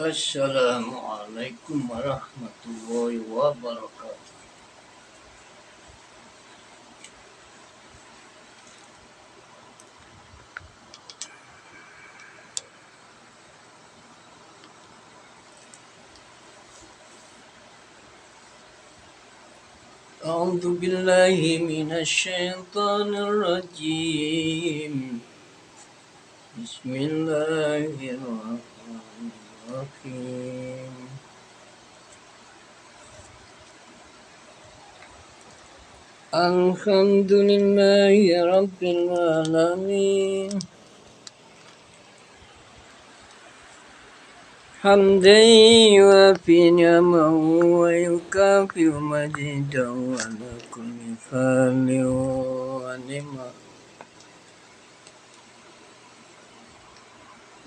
Assalamualaikum warahmatullahi wabarakatuh. A'udzu billahi minasyaitonir rajim. Bismillahirrahmanirrahim. Alhamdulillahi rabbil alamin. حمدا يوافي نعمه ويكافئ مجيده على كل حال ونعمة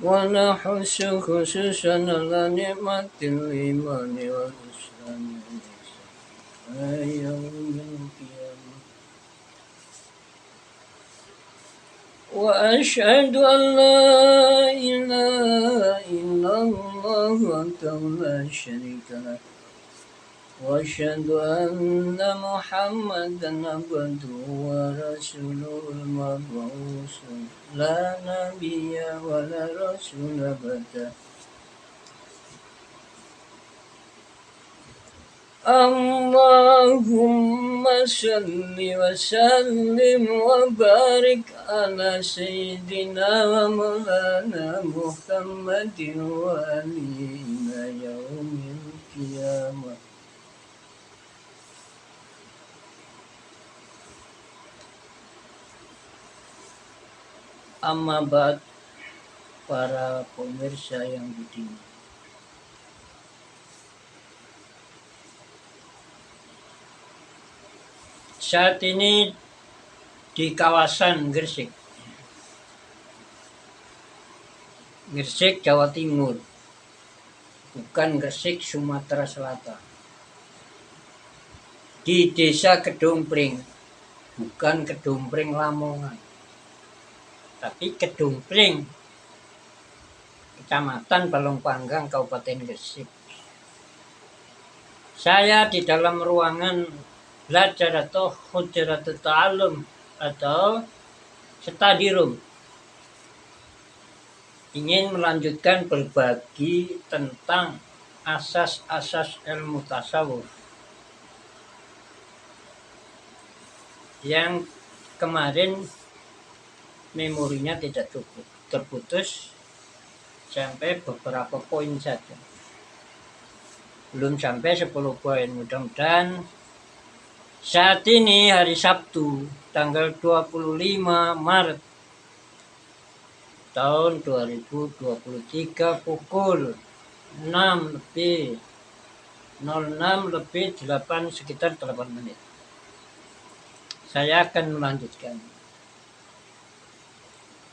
ونحث خصوصا على نعمة الإيمان والإسلام يوم القيامة وأشهد أن لا إله إلا الله وحده لا شريك له وأشهد أن محمدا عبده ورسوله المبعوث لا نبي ولا رسول بعده اللهم صل وسلم وبارك على سيدنا ومولانا محمد وعلينا يوم القيامة. Amma ba'd, para pemirsa yang budiman. Saat ini di kawasan Gresik, Jawa Timur, bukan Gresik, Sumatera Selatan. Di Desa Kedumpring, bukan Kedumpring Lamongan, tapi Kedumpring, Kecamatan Balongpanggang, Kabupaten Gresik. Saya di dalam ruangan belajar atau hujratul ta'allum atau study room ingin melanjutkan berbagi tentang asas-asas ilmu tasawuf yang kemarin memorinya tidak cukup, terputus sampai beberapa poin saja, belum sampai 10 poin. Mudah-mudahan saat ini hari Sabtu tanggal 25 Maret tahun 2023 pukul 06:08 sekitar 8 menit. Saya akan melanjutkan.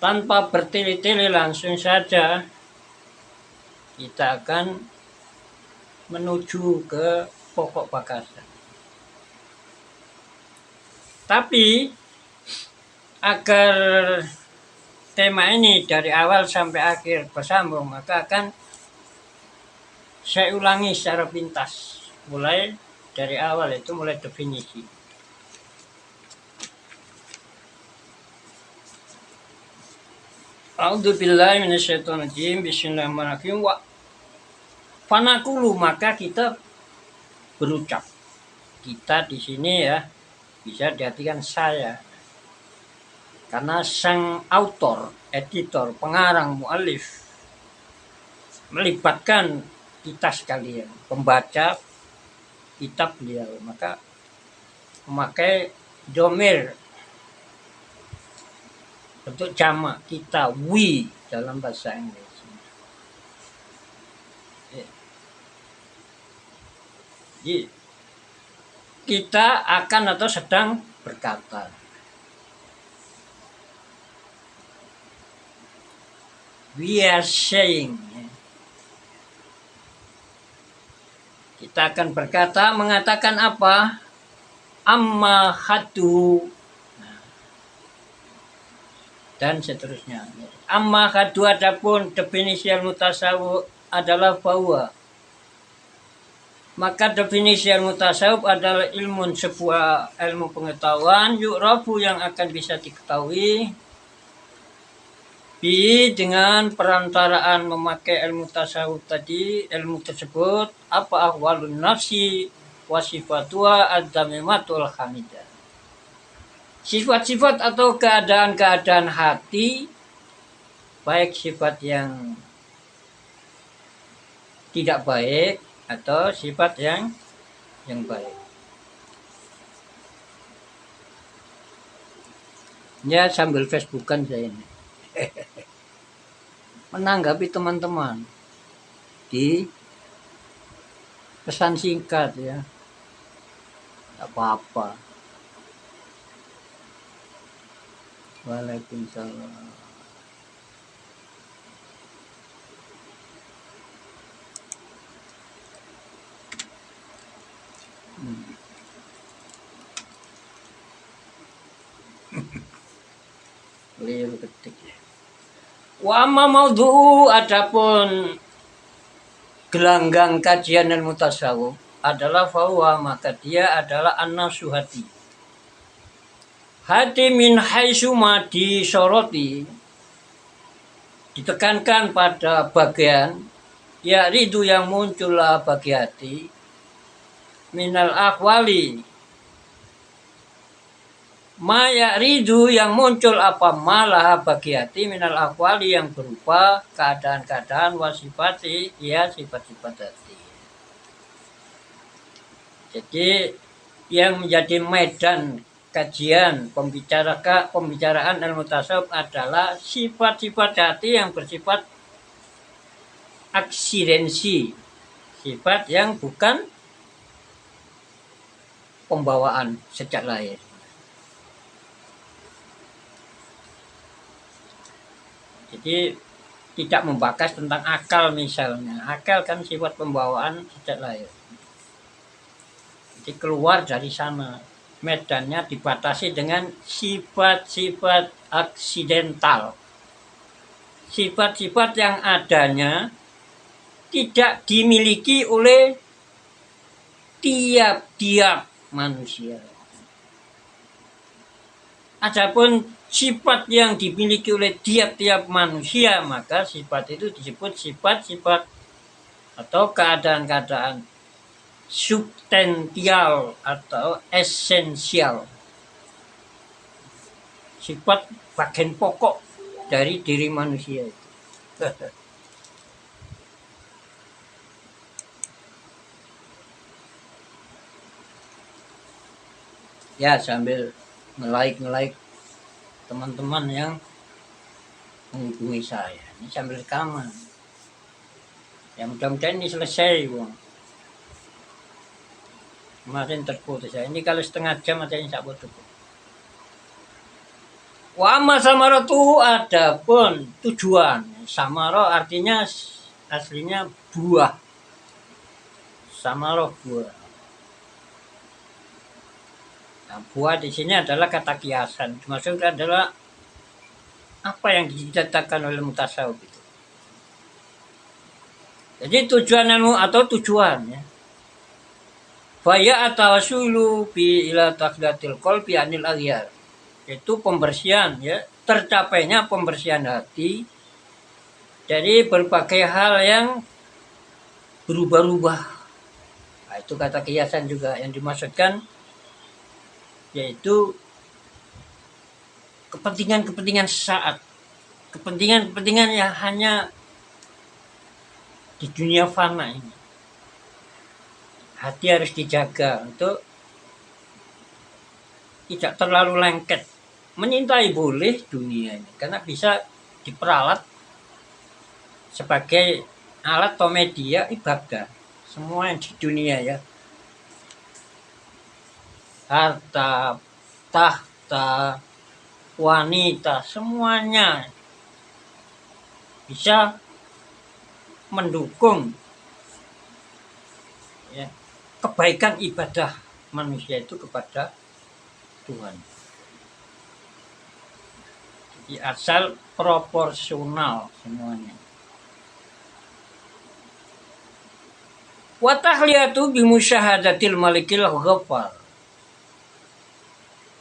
Tanpa bertele-tele langsung saja kita akan menuju ke pokok bakasan. Tapi agar tema ini dari awal sampai akhir bersambung, maka akan saya ulangi secara pintas, mulai dari awal, itu mulai definisi. A'udzubillahi minasyaitonirrajim. Bismillahirrahmanirrahim. Fanaqulu, maka kita berucap. Kita di sini ya bisa diartikan saya, karena sang autor, editor, pengarang, mu'alif melibatkan kita sekalian, pembaca kitab beliau, maka memakai domir bentuk jamak kita, we, dalam bahasa Inggris. Jadi, kita akan atau sedang berkata. We are saying. Kita akan berkata, mengatakan apa? Amma hadu. Dan seterusnya. Amma hadu, adapun definisi ilmu tasawuf adalah bahwa. Maka definisi ilmu tasawuf adalah sebuah ilmu pengetahuan yu'rafu yang akan bisa diketahui dengan perantaraan memakai ilmu tasawuf tadi, ilmu tersebut apa ahwalun nafsi wasifatuha adzamimatul hamidah. Sifat-sifat atau keadaan-keadaan hati, baik sifat yang tidak baik atau sifat yang baik. Ya, sambil Facebookan saya ini menanggapi teman-teman di pesan singkat ya, tak apa-apa. Waalaikumsalam. Keliru ketik ya. Wa amma maudhu, adapun gelanggang kajian ilmu tasawuf adalah bahwa maka dia adalah an-nafsu hati. Hati min haitsu ma disoroti, ditekankan pada bagian ya ridu yang muncullah bagi hati minal akwali, maya ridu yang muncul apa malah bagi hati minal akwali yang berupa keadaan-keadaan wasifati ya sifat-sifat hati. Jadi yang menjadi medan kajian pembicaraan ilmu tasawuf adalah sifat-sifat hati yang bersifat aksidensi, sifat yang bukan pembawaan sejak lahir. Jadi tidak membahas tentang akal misalnya. Akal kan sifat pembawaan sejak lahir. Jadi keluar dari sana. Medannya dibatasi dengan sifat-sifat aksidental. Sifat-sifat yang adanya tidak dimiliki oleh tiap-tiap manusia. Adapun sifat yang dimiliki oleh tiap-tiap manusia, maka sifat itu disebut sifat-sifat atau keadaan-keadaan substansial atau esensial. Sifat bagian pokok dari diri manusia itu. Ya, sambil nge-like teman-teman yang menghubungi saya. Ini sambil rekaman. Ya mudah-mudahan ini selesai, Bang. Kemarin terputus ya. Ini kalau setengah jam aja tak putus. Wa amma samaratu, adapun tujuan. Samaro artinya aslinya buah. Samaro buah. Nah, buah di sini adalah kata kiasan. Maksudnya adalah apa yang diceritakan oleh mutasawuf itu. Jadi tujuan ilmu atau tujuan ya. Faya atawasulu bi ila taqdatil qalbi anil aghyar. Itu pembersihan ya, tercapainya pembersihan hati dari berbagai hal yang berubah-ubah. Nah, itu kata kiasan juga yang dimaksudkan yaitu kepentingan-kepentingan sesaat, kepentingan-kepentingan yang hanya di dunia fana ini. Hati harus dijaga untuk tidak terlalu lengket. Menyintai boleh dunia ini karena bisa diperalat sebagai alat atau media ibadah. Semua yang di dunia ya, harta, tahta, wanita, semuanya bisa mendukung ya, kebaikan ibadah manusia itu kepada Tuhan. Jadi asal proporsional semuanya. Wa tahliyatu bi musyahadatil malikil ghaffar.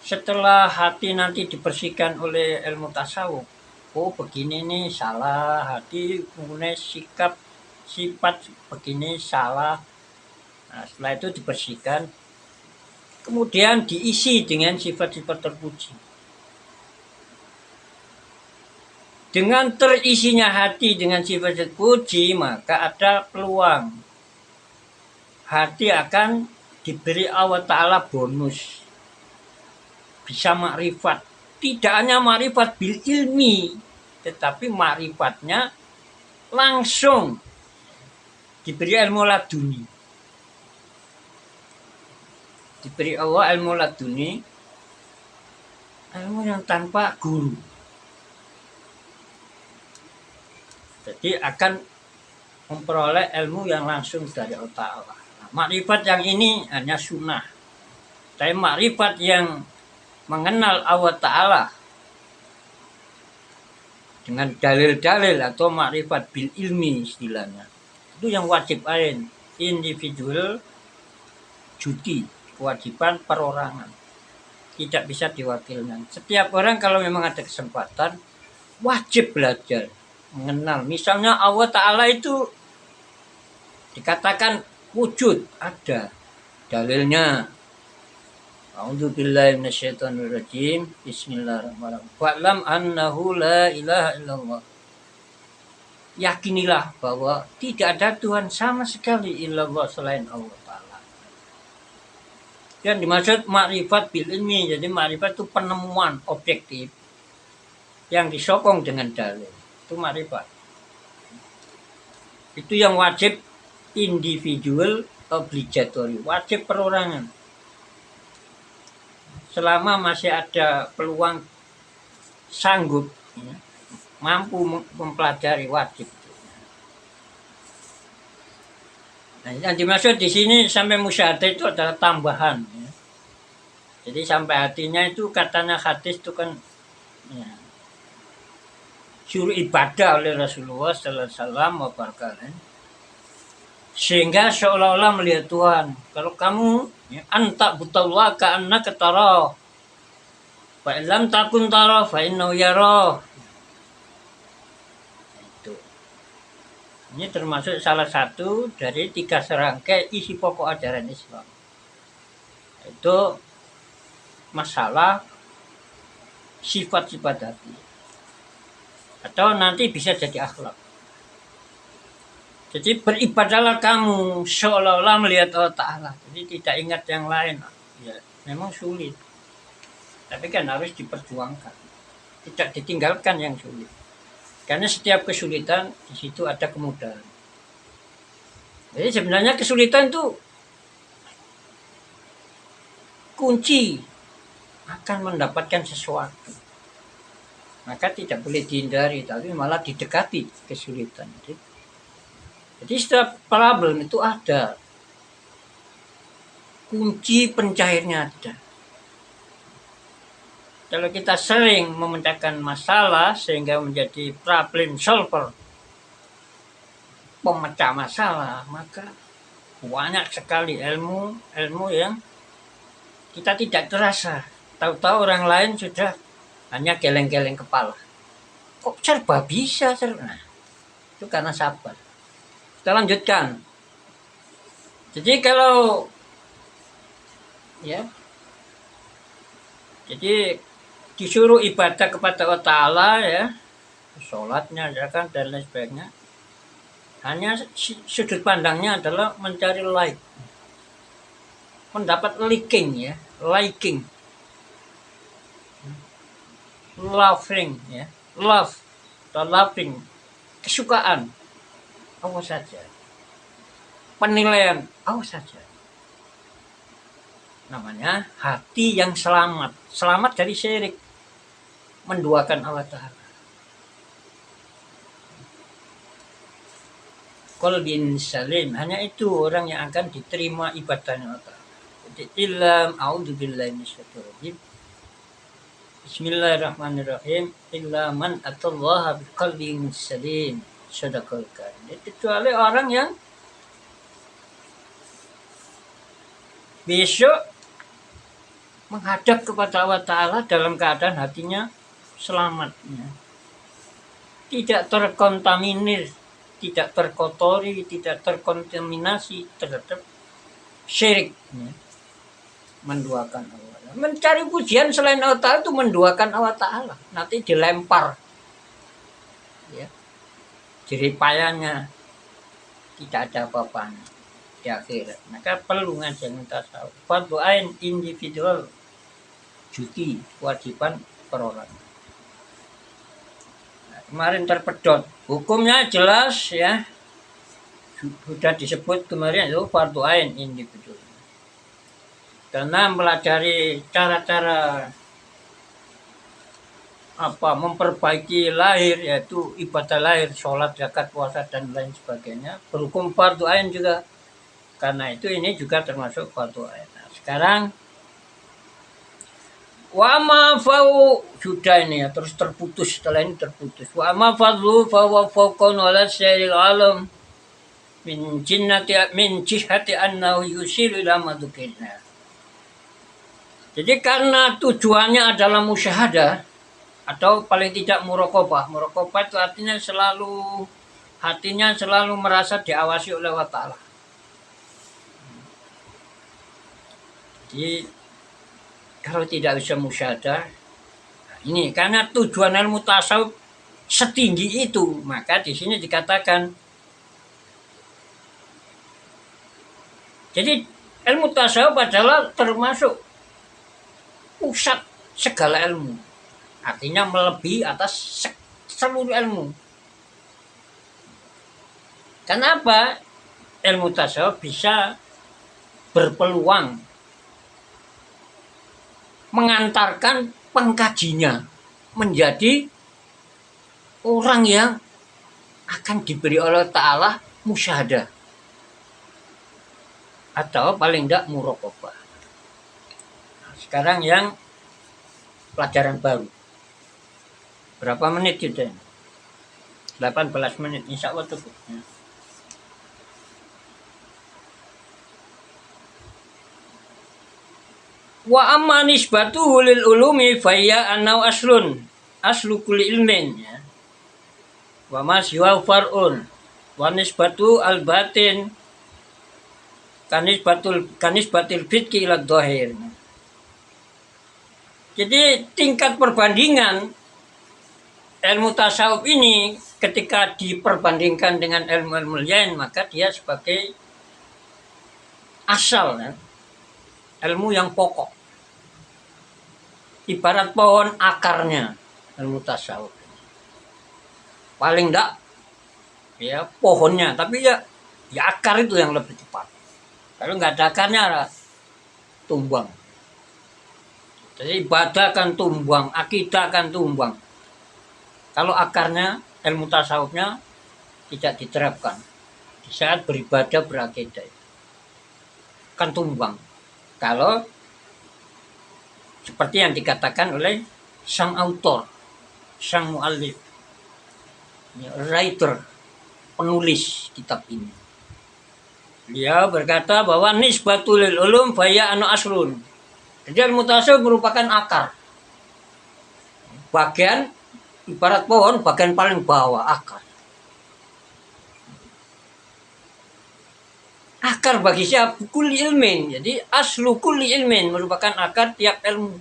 Setelah hati nanti dibersihkan oleh ilmu tasawuf, oh begini nih salah, hati mempunyai sifat begini salah. Nah, setelah itu dibersihkan, kemudian diisi dengan sifat-sifat terpuji. Dengan terisinya hati dengan sifat terpuji, maka ada peluang hati akan diberi Allah Ta'ala bonus. Bisa makrifat. Tidak hanya makrifat bil ilmi, tetapi makrifatnya langsung diberi ilmu laduni. Diberi Allah ilmu laduni, ilmu yang tanpa guru. Jadi akan memperoleh ilmu yang langsung dari Allah Ta'ala. Nah, makrifat yang ini hanya sunnah. Tapi makrifat yang mengenal Allah Ta'ala dengan dalil-dalil atau makrifat bil ilmi istilahnya, itu yang wajib ain, individual duty, kewajiban perorangan, tidak bisa diwakilkan. Setiap orang kalau memang ada kesempatan wajib belajar mengenal. Misalnya Allah Ta'ala itu dikatakan wujud, ada dalilnya. A'udzubillahi minasyaitonirrajim. Bismillahirrahmanirrahim. Fa'lam annahu la ilaha illallah. Yakinilah bahwa tidak ada Tuhan sama sekali illallah selain Allah Ta'ala. Dan dimaksud makrifat bil ilmi. Jadi makrifat itu penemuan objektif yang disokong dengan dalil. Itu makrifat. Itu yang wajib individual obligatory. Wajib perorangan. Selama masih ada peluang sanggup, ya, mampu mempelajari, wajib. Nah, yang dimaksud di sini sampai musyahadah itu adalah tambahan. Ya. Jadi sampai hatinya itu katanya hadis itu kan ya, suruh ibadah oleh Rasulullah Sallallahu Alaihi Wasallam sehingga seolah-olah melihat Tuhan. Kalau kamu ya, anta butallah ka annaka tara fa illam takun tara fa innahu yara. Itu. Ini termasuk salah satu dari 3 serangkai isi pokok ajaran Islam. Itu masalah sifat-sifat hati. Atau nanti bisa jadi akhlak. Jadi beribadahlah kamu seolah-olah melihat Allah Ta'ala. Jadi tidak ingat yang lain. Ya, memang sulit. Tapi kan harus diperjuangkan. Tidak ditinggalkan yang sulit. Karena setiap kesulitan di situ ada kemudahan. Jadi sebenarnya kesulitan itu kunci akan mendapatkan sesuatu. Maka tidak boleh dihindari, tapi malah didekati kesulitan. Jadi setiap problem itu ada. Kunci pencairnya ada. Kalau kita sering memecahkan masalah sehingga menjadi problem solver, pemecah masalah, maka banyak sekali ilmu yang kita tidak terasa. Tahu-tahu orang lain sudah hanya geleng-geleng kepala. Kok serba bisa? Nah, itu karena sabar. Kita lanjutkan. Jadi kalau ya, jadi disuruh ibadah kepada Allah Ta'ala ya, sholatnya kan dan lain sebagainya, hanya sudut pandangnya adalah mencari like, mendapat liking ya, liking, loving ya, love atau loving, kesukaan Allah saja, penilaian Allah saja. Namanya hati yang selamat dari syirik, menduakan Allah Ta'ala. Qalbin salim, hanya itu orang yang akan diterima ibadahnya Allah Ta'ala. Jadi ilham a'udzubillahi minasyaitonir. Bismillahirrahmanirrahim. Illa man atallaha biqalbin salim. Sadaqal karim. Kecuali orang yang besok menghadap kepada Allah Ta'ala dalam keadaan hatinya selamat, ya. Tidak terkontaminir, tidak terkotori, tidak terkontaminasi terhadap syirik, ya. Menduakan Allah. Mencari pujian selain Allah Ta'ala itu menduakan Allah Ta'ala. Nanti dilempar, ya, jeripayanya, tidak ada apa-apanya di akhirat. Maka perlu ngajian tasawuf. Fardu ain individual, cuti kewajiban perorangan. Nah, kemarin terpedot, hukumnya jelas, ya, sudah disebut kemarin itu fardu ain individual. Karena melajari cara-cara memperbaiki lahir, yaitu ibadah lahir, sholat, zakat, puasa, dan lain sebagainya, berhukum fardu ain juga. Karena itu ini juga termasuk fardu ain. Nah, sekarang wa ma fau sudah ini, ya, terus terputus, setelah ini terputus. Wa ma fadlu fa wa fawqan ala sayyidil alam min jihati annahu yusilu ila madukina. Jadi karena tujuannya adalah musyahadah atau paling tidak muraqabah. Muraqabah itu artinya hatinya selalu merasa diawasi oleh Allah Ta'ala. Jadi kalau tidak bisa musyahadah, ini karena tujuan ilmu tasawuf setinggi itu, maka di sini dikatakan. Jadi ilmu tasawuf adalah termasuk pusat segala ilmu. Artinya melebihi atas seluruh ilmu. Kenapa? Ilmu tasawuf bisa berpeluang mengantarkan pengkajinya menjadi orang yang akan diberi oleh Ta'ala musyahadah atau paling tidak muraqabah. Nah, sekarang yang pelajaran baru. Berapa menit kita? 18 menit, insya Allah cukup. Wa amma nisbatuhu lil ulumi fayya annau aslu kulli ilmin, ya. Wa ma siwa far'un wa nisbatu al batin kanisbatil fitki ila dhahir. Jadi tingkat perbandingan ilmu tasawuf ini ketika diperbandingkan dengan ilmu-ilmu lain, maka dia sebagai asal, ya, ilmu yang pokok. Ibarat pohon akarnya ilmu tasawuf. Paling enggak, ya, pohonnya, tapi ya akar itu yang lebih tepat. Kalau nggak ada akarnya, tumbang. Jadi ibadah akan tumbang, akidah akan tumbang. Kalau akarnya, ilmu tasawufnya tidak diterapkan di saat beribadah berakidah, akan tumbang. Kalau seperti yang dikatakan oleh sang autor, sang muallif, writer, penulis kitab ini. Dia berkata bahwa nisbatul ulum faya anu aslun. Jadi ilmu tasawuf merupakan akar. Bagian ibarat pohon, bagian paling bawah akar. Akar bagi siapa? Kulli ilmin. Jadi aslu kulli ilmin merupakan akar tiap ilmu.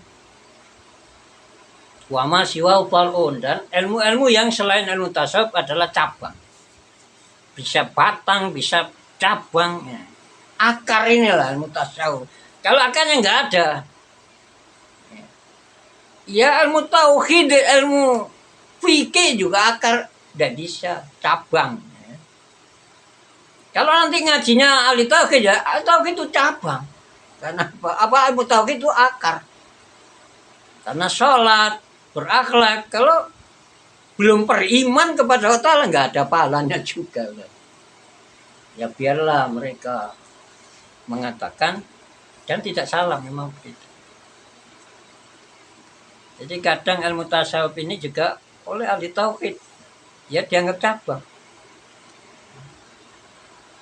Wa ma siwa falun, dan ilmu-ilmu yang selain ilmu tasawuf adalah cabang. Bisa batang, bisa cabang, ya. Akar inilah ilmu tasawuf. Kalau akarnya nggak ada, ya ilmu tauhid, ilmu fikih juga akar tidak bisa, cabang, ya. Kalau nanti ngajinya ahli tauhid, ya tauhid itu cabang. Karena apa ilmu tauhid itu akar. Karena sholat, berakhlak, kalau belum beriman kepada Allah Ta'ala nggak ada pahalanya juga. Ya biarlah mereka mengatakan, dan tidak salah memang begitu. Jadi kadang ilmu tasawuf ini juga oleh ahli tauhid, ya dianggap cabang.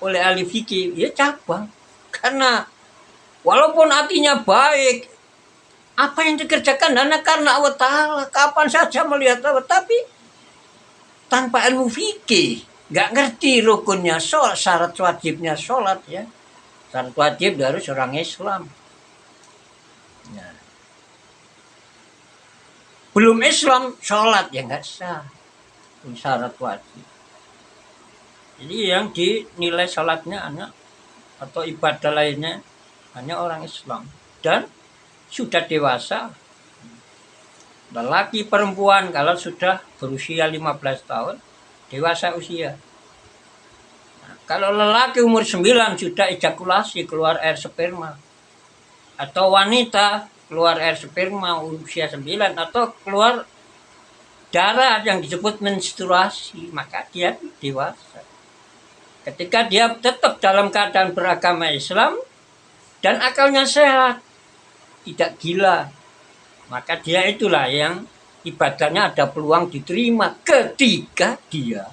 Oleh ahli fikih, ya cabang. Karena Walaupun hatinya baik, apa yang dikerjakan hanya karena Allah Ta'ala. Kapan saja melihat Allah, tapi tanpa ilmu fikih, nggak ngerti rukunnya sholat, syarat wajibnya sholat ya. Syarat wajib dari orang Islam. Nah, belum Islam, sholat ya nggak sah. Syarat wajib. Jadi yang dinilai sholatnya hanya atau ibadah lainnya hanya orang Islam. Dan sudah dewasa. Lelaki perempuan kalau sudah berusia 15 tahun, dewasa usia. Nah, kalau lelaki umur 9 sudah ejakulasi, keluar air sperma. Atau wanita keluar air sperma usia 9 atau keluar darah yang disebut menstruasi, maka dia dewasa. Ketika dia tetap dalam keadaan beragama Islam dan akalnya sehat, tidak gila, maka dia itulah yang ibadahnya ada peluang diterima ketika dia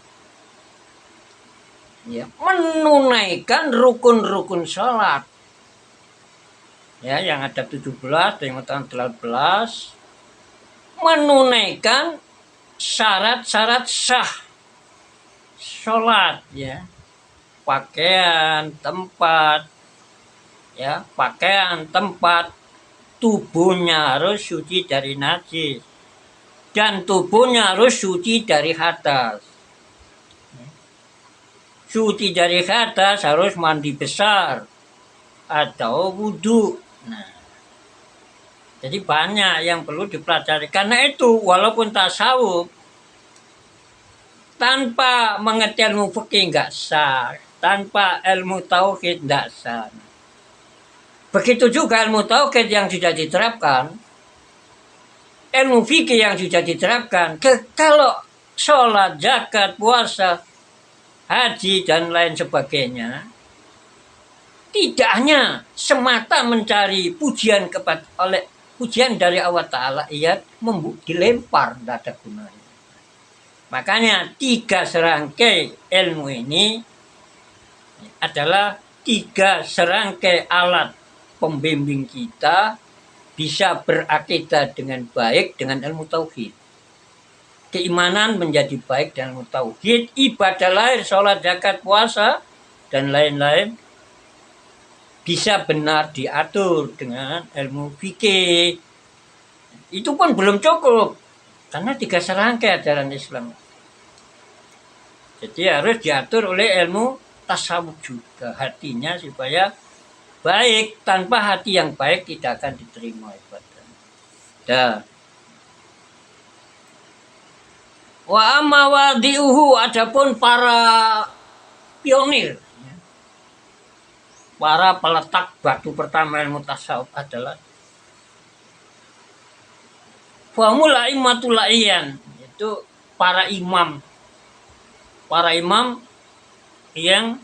ya, menunaikan rukun-rukun sholat. Ya, yang ada 17 dan yang ada 18, menunaikan syarat-syarat sah sholat ya. Pakaian, tempat, ya, pakaian, tempat, tubuhnya harus suci dari najis dan tubuhnya harus suci dari hadas. Suci dari hadas harus mandi besar atau wudhu. Nah, jadi banyak yang perlu dipelajari. Karena itu walaupun tasawuf tanpa mengerti ilmu fikih nggak sah, tanpa ilmu tauhid nggak sah. Begitu juga ilmu tauhid yang sudah diterapkan, ilmu fikih yang sudah diterapkan, kalau sholat, zakat, puasa, haji, dan lain sebagainya, tidak hanya semata mencari pujian pujian dari Allah Ta'ala, ia dilempar, tidak ada gunanya. Makanya 3 serangkai ilmu ini adalah 3 serangkai alat pembimbing kita bisa berakidah dengan baik dengan ilmu tauhid. Keimanan menjadi baik dengan ilmu tauhid, ibadah lahir, sholat, zakat, puasa, dan lain-lain bisa benar diatur dengan ilmu fikih. Itu pun belum cukup, karena 3 serangkai ajaran Islam. Jadi harus diatur oleh ilmu tasawuf juga hatinya supaya baik. Tanpa hati yang baik tidak akan diterima ibadah. Dah. Wa amma wadi'uhu, adapun para pionir, para peletak batu pertama ilmu tasawuf adalah Fahmul a'immatul la'iyan, itu para imam yang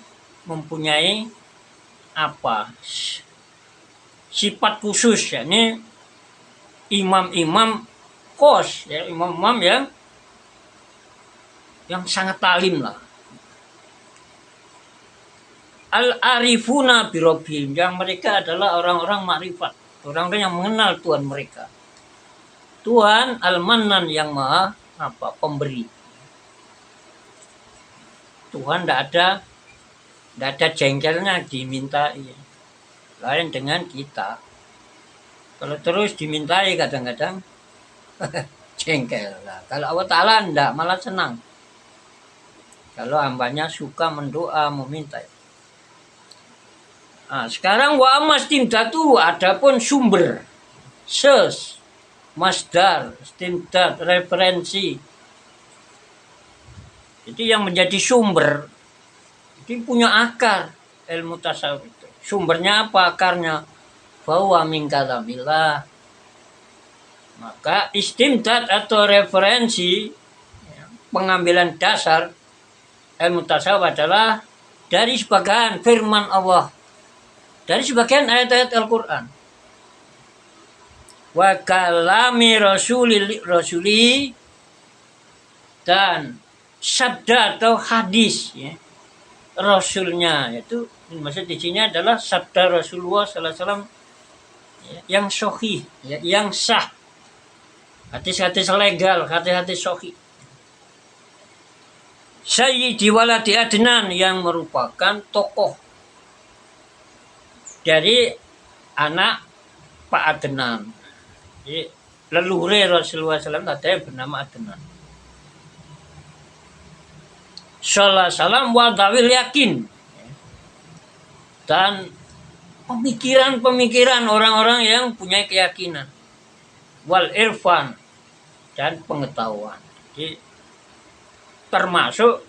mempunyai sifat khusus, yakni imam-imam kos, ya, imam-imam yang sangat talim lah. Al-arifuna birobihim, yang mereka adalah orang-orang makrifat, orang-orang yang mengenal Tuhan mereka. Tuhan Al-Mannan yang maha pemberi. Tuhan tidak ada jengkelnya dimintai. Lain dengan kita. Kalau terus dimintai kadang-kadang jengkel lah. Kalau Allah Ta'ala tidak, malah senang. Kalau hambanya suka mendoa, meminta. Nah, sekarang wa amastimdatu, adapun sumber, masdar, istimdad, referensi. Jadi yang menjadi sumber, itu punya akar ilmu tasawuf itu. Sumbernya apa? Akarnya bahwa min kalamillah. Maka istimdad atau referensi, pengambilan dasar ilmu tasawuf adalah dari sebagian firman Allah, dari sebagian ayat-ayat Al-Quran. Wa kalami rasuli, dan sabda atau hadis ya, Rasulnya, yaitu maksud di sini adalah sabda Rasulullah SAW yang sahih, ya, yang sah, hadis-hadis legal, hadis-hadis sahih. Sayyidi waladi Adnan yang merupakan tokoh dari anak Pak Adnan. Jadi leluhur Rasulullah SAW ada yang bernama Adnan. Sallallahu alaihi wasallam wadawil yakin, dan pemikiran-pemikiran orang-orang yang punya keyakinan, wal irfan, dan pengetahuan. Jadi termasuk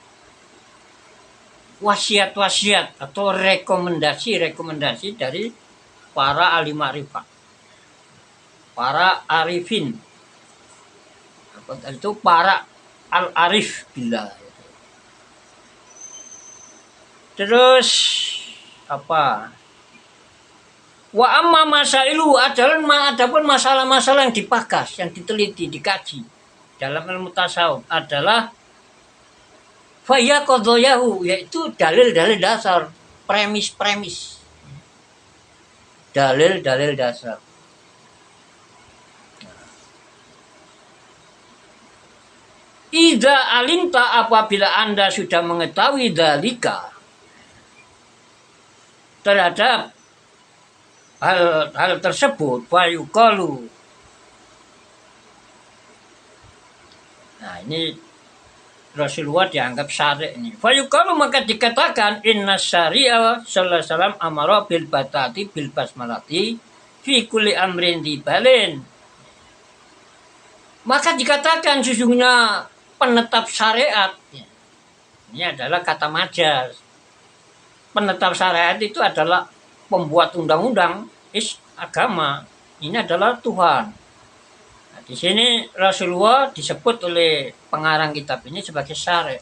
wasiat-wasiat atau rekomendasi-rekomendasi dari para ahli ma'rifat, para arifin, itu para al-arif billah. Terus apa? Wa amma masailu, adapun masalah-masalah yang dipakas, yang diteliti, dikaji dalam ilmu tasawuf adalah faya qadhayahu, yaitu dalil-dalil dasar, premis-premis. Dalil-dalil dasar. Idza alimta, apabila Anda sudah mengetahui dalika terhadap hal tersebut, fayuqalu. Nah, ini Rasulullah dianggap syari' ini. Fayuqalu, maka dikatakan inna syari'a sallallahu alaihi wasallam amara bil batati bil basmalati fi kulli amrin dibalin. Maka dikatakan sesungguhnya penetap syariat, ini adalah kata majas. Penetap syariat itu adalah pembuat undang-undang agama. Ini adalah Tuhan. Nah, di sini Rasulullah disebut oleh pengarang kitab ini sebagai syari',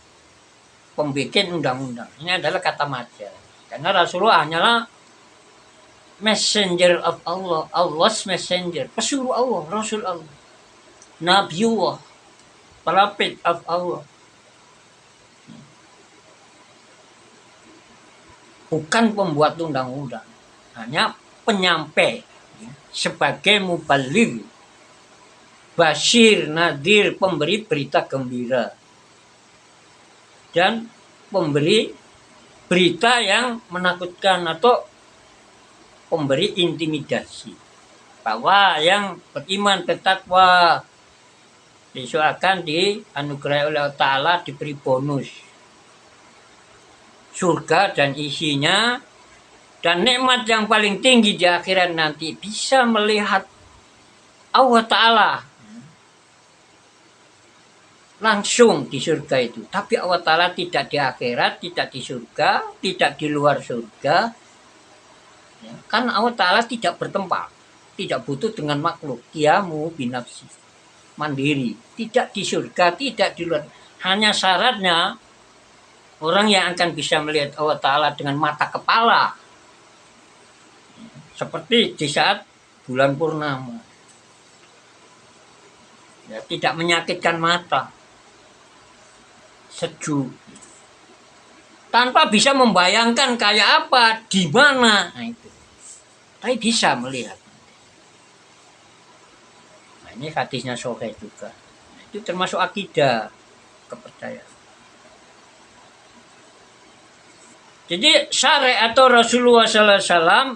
pembikin undang-undang. Ini adalah kata majas. Karena Rasulullah hanyalah messenger of Allah, Allah's messenger, pesuruh Allah, Rasul Allah, Nabiullah, prophet of Allah. Bukan pembuat undang-undang, hanya penyampai, sebagai mubaligh, basyir, nadir, pemberi berita gembira, dan pemberi berita yang menakutkan atau pemberi intimidasi, bahwa yang beriman bertakwa besok akan dianugerahi oleh Allah Ta'ala, diberi bonus surga dan isinya, dan nikmat yang paling tinggi di akhirat nanti, bisa melihat Allah Ta'ala langsung di surga itu. Tapi Allah Ta'ala tidak di akhirat, tidak di surga, tidak di luar surga, ya, kan Allah Ta'ala tidak bertempat, tidak butuh dengan makhluk, qiyamu binafsi, mandiri, tidak di surga, tidak di luar. Hanya syaratnya orang yang akan bisa melihat Allah Ta'ala dengan mata kepala, seperti di saat bulan purnama, ya, tidak menyakitkan mata, sejuk, tanpa bisa membayangkan kayak apa, di mana, nah itu, tapi bisa melihat. Nah, ini hadisnya sahih juga. Nah, itu termasuk akidah, kepercayaan. Jadi syari' atau Rasulullah sallallahu alaihi wasallam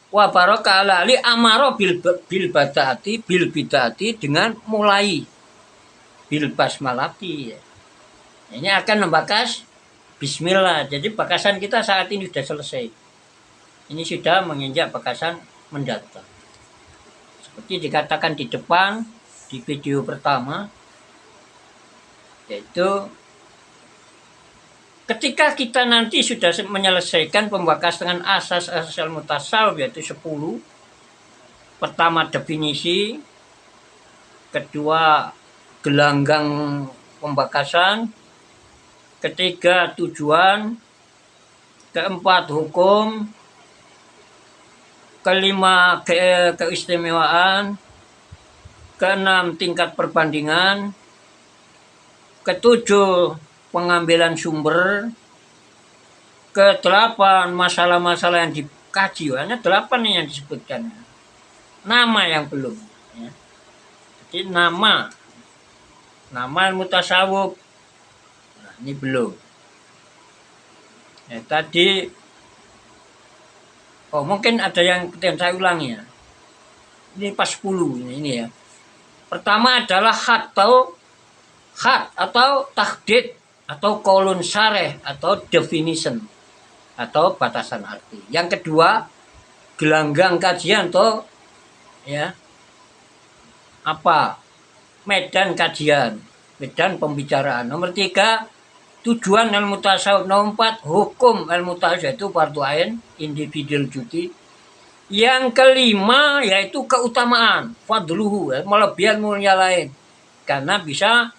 wa baraka ala ali amaro bil badati bil bidati, dengan mulai bil basmalati. Ini akan membakas bismillah. Jadi bakasan kita saat ini sudah selesai. Ini sudah menginjak bakasan mendatang. Seperti dikatakan di depan di video pertama, yaitu ketika kita nanti sudah menyelesaikan pembakasan dengan asas-asas ilmu tasawuf, yaitu 10. Pertama definisi, kedua gelanggang pembakasan, ketiga tujuan, keempat hukum, kelima keistimewaan, keenam tingkat perbandingan, ketujuh pengambilan sumber, ke-8 masalah-masalah yang dikaji. Hanya 8 nih yang disebutkan. nama yang belum. Ya. Jadi nama ilmu tasawuf, nah, ini belum. Ya, tadi, mungkin ada yang saya ulangi ya. Ini pas 10 ini ya. Pertama adalah had atau takdid atau qaulun syarih atau definition atau batasan arti. Yang kedua, gelanggang kajian atau ya medan kajian, medan pembicaraan. Nomor 3, tujuan ilmu tasawuf. Nomor 4, hukum ilmu tasawuf yaitu fardu ain, individual duty. Yang kelima yaitu keutamaan, fadluhu, melebihan mulia lain. Karena bisa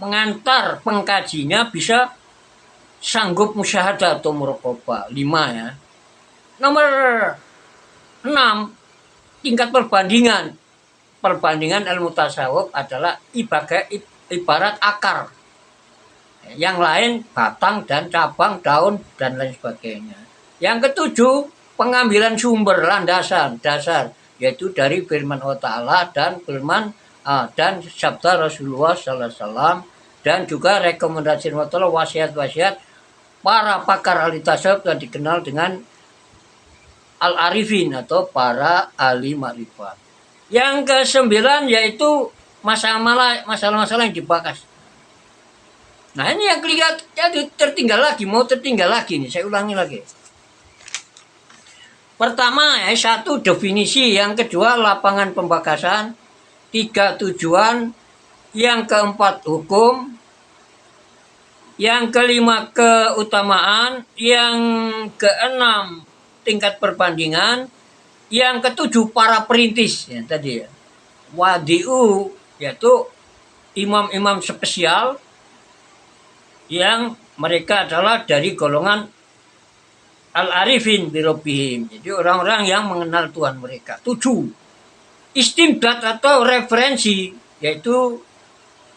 mengantar pengkajinya bisa sanggup musyahadah atau muraqabah. 5 ya. Nomor 6, tingkat perbandingan. Perbandingan ilmu tasawuf adalah ibarat akar. Yang lain batang dan cabang, daun dan lain sebagainya. Yang ketujuh, pengambilan sumber landasan dasar yaitu dari firman Allah Ta'ala dan firman dan sabda Rasulullah Sallallahu Alaihi Wasallam dan juga rekomendasi Allah wasiat-wasiat para pakar ahli tasawuf yang dikenal dengan al-arifin atau para ahli makrifat. Yang ke-9 yaitu masalah-masalah yang dibahas. Nah ini yang kelihatan jadi tertinggal lagi nih, saya ulangi lagi. Pertama, 1 definisi, yang kedua lapangan pembakasan, 3 tujuan, yang keempat hukum, yang kelima keutamaan, yang keenam tingkat perbandingan, yang ketujuh para perintis ya tadi ya. Wadi'u yaitu imam-imam spesial yang mereka adalah dari golongan al-arifin birobihim. Jadi orang-orang yang mengenal Tuhan mereka. 7. Istimdad atau referensi yaitu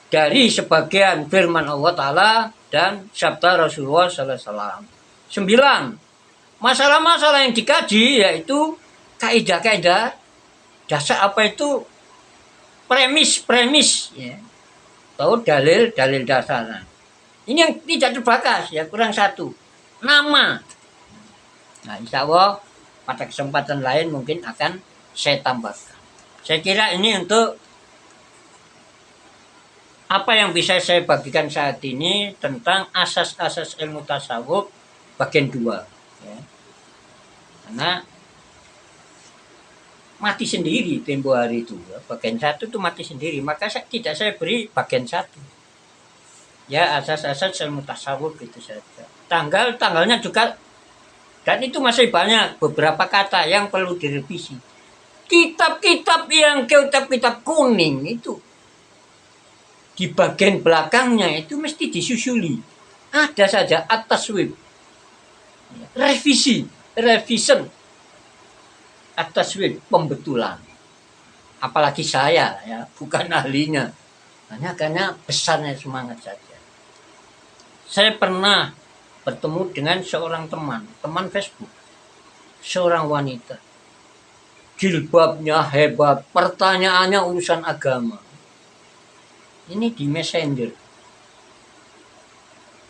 dari sebagian firman Allah Ta'ala dan sabda Rasulullah SAW. 9. Masalah-masalah yang dikaji yaitu kaidah-kaidah dasar premis ya. Atau dalil dasar. Ini yang tidak terbatas ya, kurang 1. Nama. Nah, insya Allah pada kesempatan lain mungkin akan saya tambahkan. Saya kira ini untuk apa yang bisa saya bagikan saat ini tentang asas-asas ilmu tasawuf bagian 2. Ya. Karena mati sendiri tempo hari itu. Ya. Bagian 1 itu mati sendiri. Maka tidak saya beri bagian 1. Ya, asas-asas ilmu tasawuf itu saja. Tanggalnya juga, dan itu masih banyak beberapa kata yang perlu direvisi. Kitab-kitab kuning itu di bagian belakangnya itu mesti disusuli. Ada saja at-taswib, revision, at-taswib, pembetulan. Apalagi saya ya, bukan ahlinya. Hanya karena besarnya semangat saja. Saya pernah bertemu dengan seorang teman Facebook, seorang wanita. Jilbabnya hebat, pertanyaannya urusan agama. Ini di Messenger.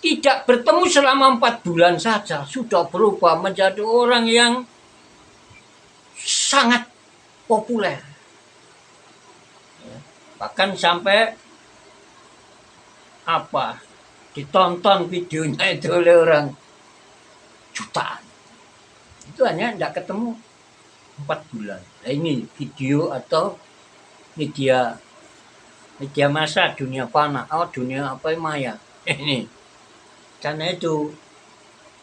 Tidak bertemu selama 4 bulan saja, sudah berubah menjadi orang yang sangat populer. Bahkan sampai ditonton videonya itu oleh orang jutaan. Itu hanya tidak ketemu 4 bulan. Nah, ini video atau media massa, dunia fana, dunia maya. Ini. Karena itu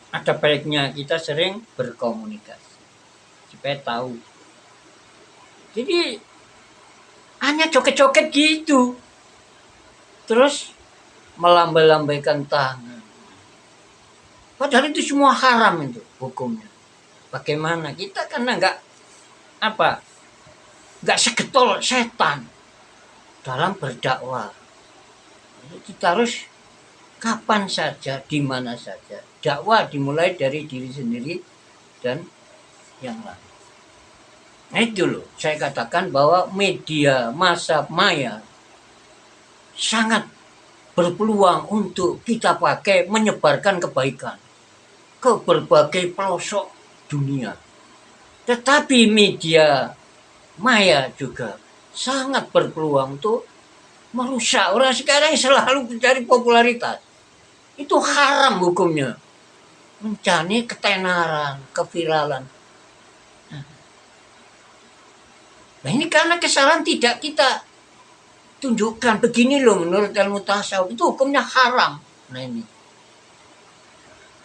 ada baiknya kita sering berkomunikasi supaya tahu. Jadi hanya joget-joget gitu. Terus melambai-lambaikan tangan. Padahal itu semua haram itu hukumnya. Bagaimana? Kita karena enggak segetol setan dalam berdakwah. Jadi kita harus kapan saja, di mana saja. Dakwah dimulai dari diri sendiri dan yang lain. Nah itu loh, saya katakan bahwa media massa maya sangat berpeluang untuk kita pakai menyebarkan kebaikan ke berbagai pelosok dunia. Tetapi media maya juga sangat berpeluang untuk merusak. Orang sekarang selalu mencari popularitas. Itu haram hukumnya. Mencari ketenaran, keviralan. Nah ini karena kesalahan tidak kita tunjukkan. Begini loh menurut ilmu tasawuf. Itu hukumnya haram. Nah ini.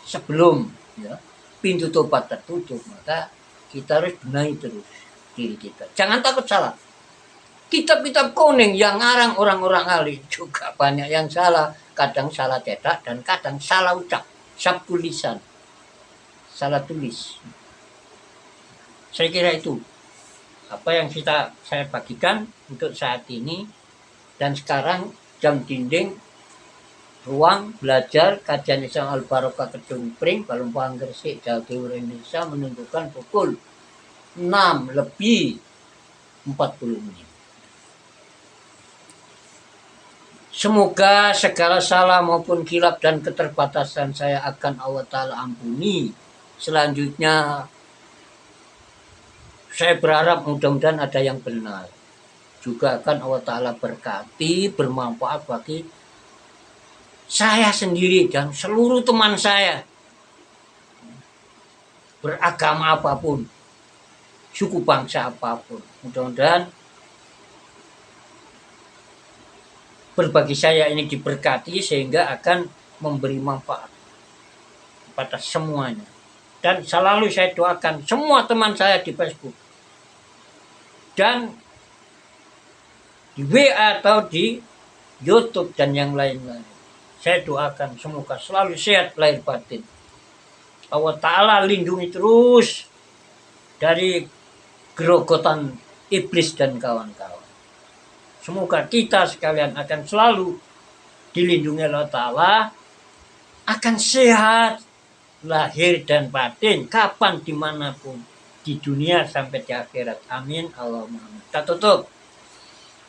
Sebelum ya, pintu tobat tertutup, maka kita harus benahi terus diri kita. Jangan takut salah. Kitab-kitab kuning yang ngarang orang-orang alim juga banyak yang salah. Kadang salah cetak dan kadang salah ucap. Sabtu lisan. Salah tulis. Saya kira itu apa yang saya bagikan untuk saat ini. Dan sekarang jam dinding ruang belajar kajian Islam Al-Barokah Kedung Pring, Balumpang Gresik, Jawa Timur Indonesia menunjukkan pukul 6:40. Semoga segala salah maupun khilaf dan keterbatasan saya akan Allah Ta'ala ampuni. Selanjutnya saya berharap mudah-mudahan ada yang benar. Juga akan Allah Ta'ala berkati, bermanfaat bagi saya sendiri dan seluruh teman saya. Beragama apapun, suku bangsa apapun. Mudah-mudahan berbagi saya ini diberkati sehingga akan memberi manfaat kepada semuanya. Dan selalu saya doakan semua teman saya di Facebook dan di WA atau di YouTube dan yang lain-lain. Saya doakan semoga selalu sehat lahir batin. Allah Ta'ala lindungi terus dari gerogotan iblis dan kawan-kawan. Semoga kita sekalian akan selalu dilindungi Allah Ta'ala, akan sehat lahir dan batin kapan dimanapun di dunia sampai di akhirat. Amin Allahumma amin. Kita tutup.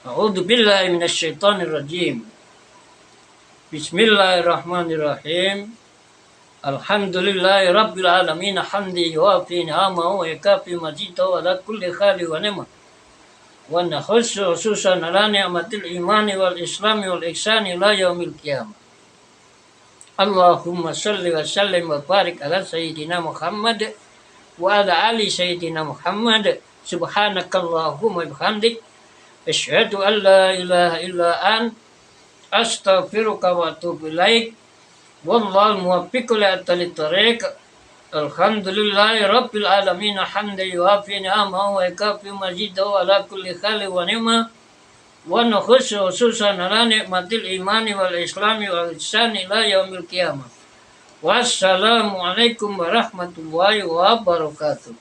A'udzubillahi minasyaitonirrajim. Bismillahirrahmanirrahim. Alhamdulillahi rabbil alamin hamdi yuafi ni'amahu wa yakafi mazidahu ala kulli khali wa ni'mah. Wa nakhussu khususan ala ni'matil imani wal islami wal ihsani ila yaumil qiyamah. Allahumma salli wa sallim wa barik ala sayyidina Muhammad wa ala ali sayyidina Muhammad. Subhanakallahumma bihamdik asyhadu an la ilaha illa ant astaghfiruka wa atubu ilaik. Wallahul muwaffiq li aqwamit thoriq. Alhamdulillahi rabbil alamin hamdan yuafi ni'amahu wa yakafi mazidahu ala kulli khali wa ni'mah. Wa nakhussu khususan ala ni'matil imani wal islami wal ihsani ila yaumil qiyamah. Wassalamualaikum warahmatullahi wabarakatuh.